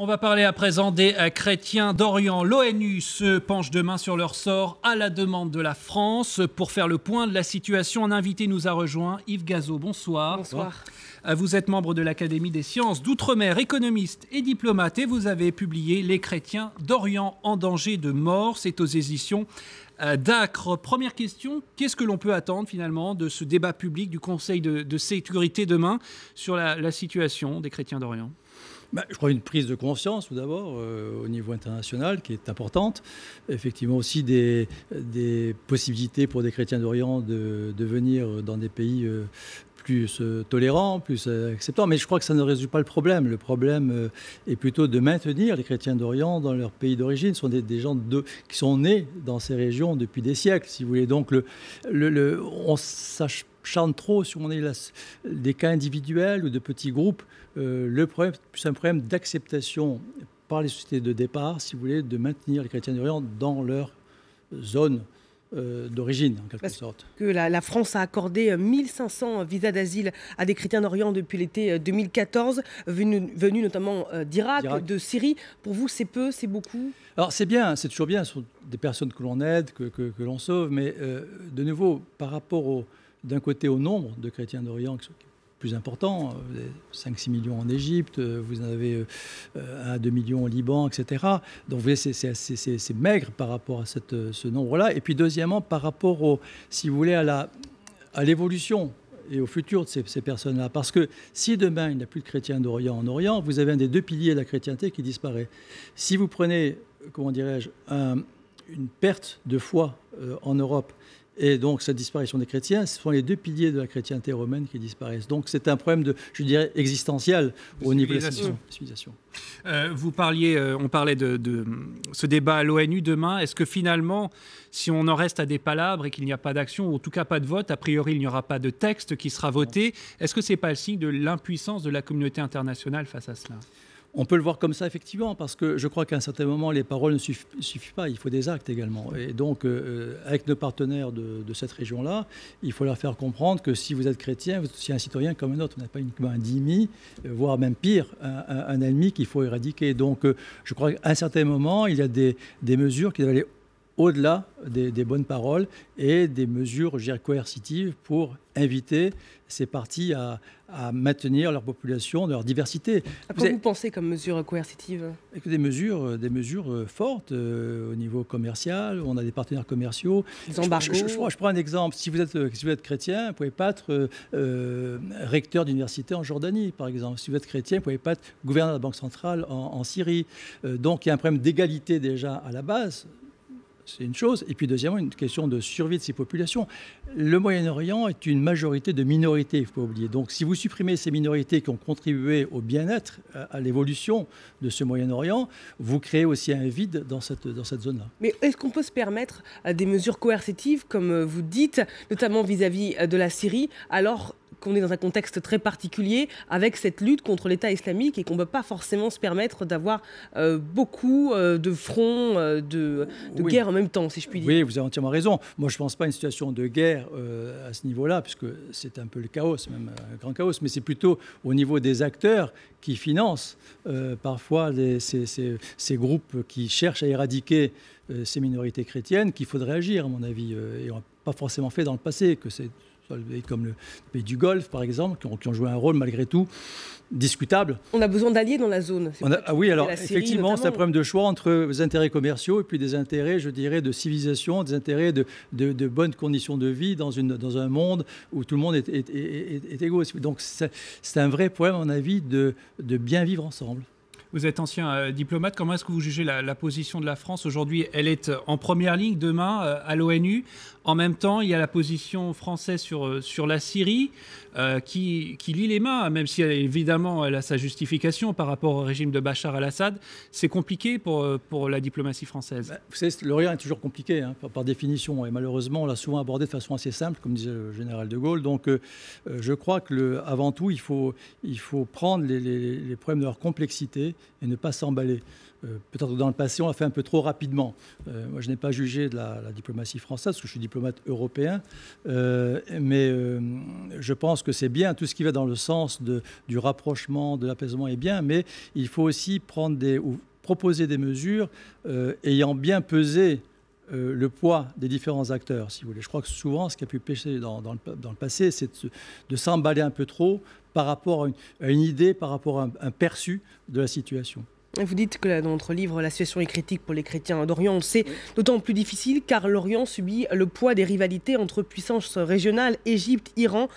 On va parler à présent des chrétiens d'Orient. L'ONU se penche demain sur leur sort à la demande de la France. Pour faire le point de la situation, un invité nous a rejoint, Yves Gazeau. Bonsoir. Bonsoir. Vous êtes membre de l'Académie des sciences d'Outre-mer, économiste et diplomate, et vous avez publié Les chrétiens d'Orient en danger de mort. C'est aux éditions d'Acre. Première question, qu'est-ce que l'on peut attendre finalement de ce débat public du Conseil de sécurité demain sur la situation des chrétiens d'Orient ? Je crois une prise de conscience, tout d'abord, au niveau international, qui est importante. Effectivement aussi des possibilités pour des chrétiens d'Orient de venir dans des pays plus tolérants, plus acceptants. Mais je crois que ça ne résout pas le problème. Le problème est plutôt de maintenir les chrétiens d'Orient dans leur pays d'origine. Ce sont des gens qui sont nés dans ces régions depuis des siècles, si vous voulez. Donc on s'acharne trop sur des cas individuels ou de petits groupes. Le problème, c'est un problème d'acceptation par les sociétés de départ, si vous voulez, de maintenir les chrétiens d'Orient dans leur zone d'origine, en quelque sorte. Que la France a accordé 1500 visas d'asile à des chrétiens d'Orient depuis l'été 2014, venus notamment d'Irak, de Syrie. Pour vous, c'est peu, c'est beaucoup ? Alors c'est bien, c'est toujours bien, ce sont des personnes que l'on aide, que l'on sauve, mais de nouveau, par rapport d'un côté au nombre de chrétiens d'Orient qui sont plus important, 5-6 millions en Égypte, vous en avez 1 à 2 millions au Liban, etc. Donc vous voyez, c'est maigre par rapport à ce nombre-là. Et puis deuxièmement, par rapport, si vous voulez, à l'évolution et au futur de ces personnes-là. Parce que si demain, il n'y a plus de chrétiens d'Orient en Orient, vous avez un des deux piliers de la chrétienté qui disparaît. Si vous prenez, comment dirais-je, une perte de foi en Europe, et donc, cette disparition des chrétiens, ce sont les deux piliers de la chrétienté romaine qui disparaissent. Donc, c'est un problème je dirais, existentiel au niveau de la civilisation. On parlait de ce débat à l'ONU demain. Est-ce que finalement, si on en reste à des palabres et qu'il n'y a pas d'action, ou en tout cas pas de vote, a priori, il n'y aura pas de texte qui sera voté, est-ce que ce n'est pas le signe de l'impuissance de la communauté internationale face à cela ? On peut le voir comme ça, effectivement, parce que je crois qu'à un certain moment, les paroles ne suffisent pas. Il faut des actes également. Et donc, avec nos partenaires de cette région-là, il faut leur faire comprendre que si vous êtes chrétien, vous êtes aussi un citoyen comme un autre. Vous n'êtes pas uniquement un dhimmi, voire même pire, un ennemi qu'il faut éradiquer. Donc, je crois qu'à un certain moment, il y a des mesures qui doivent aller au-delà des bonnes paroles et des mesures, je dirais, coercitives pour inviter ces partis à maintenir leur population, leur diversité. À quoi vous pensez comme mesures coercitives ? Des mesures fortes au niveau commercial. On a des partenaires commerciaux. Des embargos. Je prends un exemple. Si vous êtes chrétien, vous ne pouvez pas être recteur d'université en Jordanie, par exemple. Si vous êtes chrétien, vous ne pouvez pas être gouverneur de la Banque centrale en Syrie. Donc il y a un problème d'égalité déjà à la base. C'est une chose. Et puis deuxièmement, une question de survie de ces populations. Le Moyen-Orient est une majorité de minorités, il ne faut pas oublier. Donc si vous supprimez ces minorités qui ont contribué au bien-être, à l'évolution de ce Moyen-Orient, vous créez aussi un vide dans cette zone-là. Mais est-ce qu'on peut se permettre des mesures coercitives, comme vous dites, notamment vis-à-vis de la Syrie, alors qu'on est dans un contexte très particulier avec cette lutte contre l'État islamique et qu'on ne peut pas forcément se permettre d'avoir beaucoup de fronts, de guerre en même temps, si je puis dire. Oui, vous avez entièrement raison. Moi, je ne pense pas à une situation de guerre à ce niveau-là, puisque c'est un peu le chaos, même un grand chaos, mais c'est plutôt au niveau des acteurs qui financent parfois ces groupes qui cherchent à éradiquer ces minorités chrétiennes qu'il faudrait agir, à mon avis. Et on n'a pas forcément fait dans le passé, que c'est comme le pays du Golfe, par exemple, qui ont joué un rôle malgré tout discutable. On a besoin d'alliés dans la zone. Oui, alors effectivement, c'est un problème de choix entre des intérêts commerciaux et puis des intérêts, je dirais, de civilisation, des intérêts de bonnes conditions de vie dans un monde où tout le monde est égaux. Donc c'est un vrai problème, à mon avis, de bien vivre ensemble. Vous êtes ancien diplomate. Comment est-ce que vous jugez la position de la France aujourd'hui ? Elle est en première ligne demain à l'ONU. En même temps, il y a la position française sur la Syrie qui lie les mains, même si évidemment elle a sa justification par rapport au régime de Bachar al-Assad. C'est compliqué pour la diplomatie française. Vous savez, l'Orient est toujours compliqué par définition. Et malheureusement, on l'a souvent abordé de façon assez simple, comme disait le général de Gaulle. Donc je crois qu'avant tout, il faut prendre les problèmes de leur complexité et ne pas s'emballer. Peut-être que dans le passé, on l'a fait un peu trop rapidement. Moi, je n'ai pas jugé de la diplomatie française, parce que je suis diplomate européen, mais je pense que c'est bien, tout ce qui va dans le sens du rapprochement, de l'apaisement est bien, mais il faut aussi proposer des mesures ayant bien pesé le poids des différents acteurs, si vous voulez. Je crois que souvent, ce qui a pu pêcher dans le passé, c'est de s'emballer un peu trop par rapport à une idée, par rapport à un perçu de la situation. Vous dites que dans votre livre, la situation est critique pour les chrétiens d'Orient. On le sait, d'autant plus difficile car l'Orient subit le poids des rivalités entre puissances régionales, Égypte, Iran,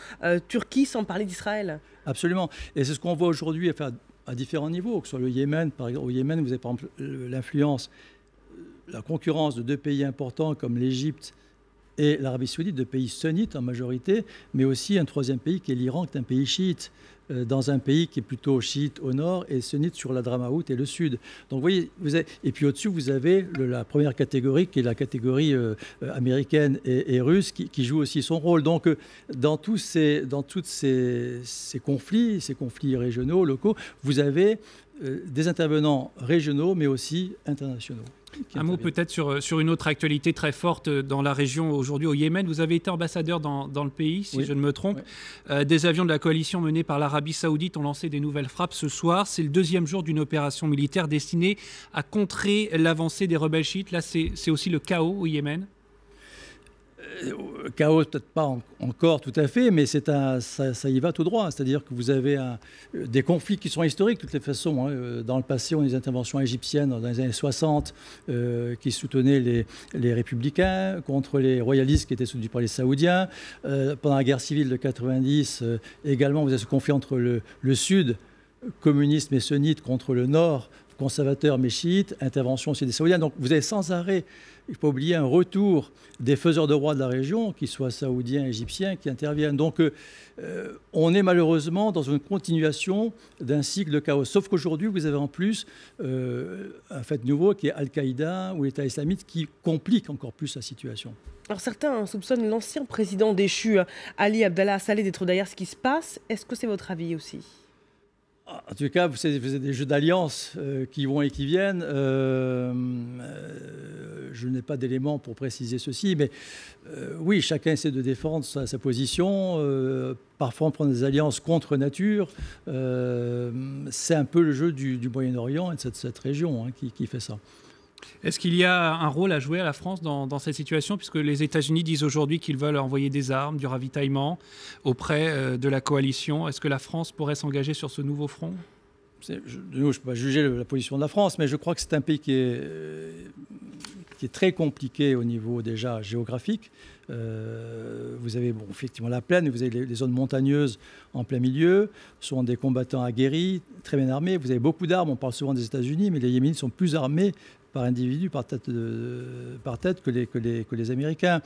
Turquie, sans parler d'Israël. Absolument. Et c'est ce qu'on voit aujourd'hui à différents niveaux, que ce soit le Yémen. Par exemple, au Yémen, vous avez par exemple l'influence, la concurrence de deux pays importants comme l'Égypte et l'Arabie saoudite, deux pays sunnites en majorité, mais aussi un troisième pays qui est l'Iran, qui est un pays chiite, dans un pays qui est plutôt chiite au nord et sunnite sur la Dramaout et le sud. Donc vous voyez, et puis au-dessus, vous avez la première catégorie qui est la catégorie américaine et russe qui joue aussi son rôle. Donc dans tous ces conflits régionaux, locaux, vous avez des intervenants régionaux mais aussi internationaux. Un mot peut-être sur une autre actualité très forte dans la région aujourd'hui, au Yémen. Vous avez été ambassadeur dans le pays, si je ne me trompe. Oui. Des avions de la coalition menée par l'Arabie saoudite ont lancé des nouvelles frappes ce soir. C'est le deuxième jour d'une opération militaire destinée à contrer l'avancée des rebelles chiites. Là, c'est aussi le chaos au Yémen. Chaos, peut-être pas encore tout à fait, mais ça y va tout droit. C'est-à-dire que vous avez des conflits qui sont historiques de toutes les façons. Dans le passé, on a des interventions égyptiennes dans les années 60 qui soutenaient les républicains contre les royalistes qui étaient soutenus par les Saoudiens. Pendant la guerre civile de 90, également, vous avez ce conflit entre le sud, communiste mais sunnite, contre le nord, conservateur mais chiite, intervention aussi des Saoudiens. Donc vous avez sans arrêt, il ne faut pas oublier, un retour des faiseurs de roi de la région, qu'ils soient saoudiens, égyptiens, qui interviennent. Donc on est malheureusement dans une continuation d'un cycle de chaos. Sauf qu'aujourd'hui, vous avez en plus un fait nouveau qui est Al-Qaïda ou l'État islamique qui complique encore plus la situation. Alors certains soupçonnent l'ancien président déchu, Ali Abdallah Saleh, d'être derrière ce qui se passe. Est-ce que c'est votre avis aussi ? En tout cas, vous avez des jeux d'alliance qui vont et qui viennent. Je n'ai pas d'éléments pour préciser ceci, mais oui, chacun essaie de défendre sa position. Parfois, on prend des alliances contre nature. C'est un peu le jeu du Moyen-Orient et de cette région qui fait ça. Est-ce qu'il y a un rôle à jouer à la France dans cette situation, puisque les États-Unis disent aujourd'hui qu'ils veulent envoyer des armes, du ravitaillement auprès de la coalition? Est-ce que la France pourrait s'engager sur ce nouveau front? Je ne peux pas juger la position de la France, mais je crois que c'est un pays qui est très compliqué au niveau déjà géographique. Vous avez effectivement la plaine, vous avez les zones montagneuses en plein milieu, ce sont des combattants aguerris, très bien armés. Vous avez beaucoup d'armes, on parle souvent des États-Unis, mais les Yéménites sont plus armés par individu, par tête que les Américains.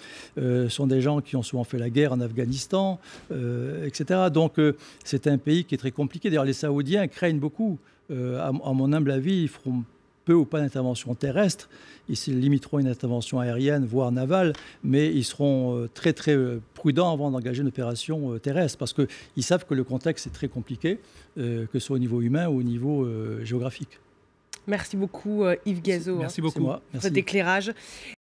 Sont des gens qui ont souvent fait la guerre en Afghanistan, etc. Donc c'est un pays qui est très compliqué. D'ailleurs, les Saoudiens craignent beaucoup. À mon humble avis, ils feront peu ou pas d'intervention terrestre. Ils se limiteront à une intervention aérienne, voire navale, mais ils seront très, très prudents avant d'engager une opération terrestre, parce qu'ils savent que le contexte est très compliqué, que ce soit au niveau humain ou au niveau géographique. Merci beaucoup Yves Guezot Merci beaucoup. pour cet éclairage.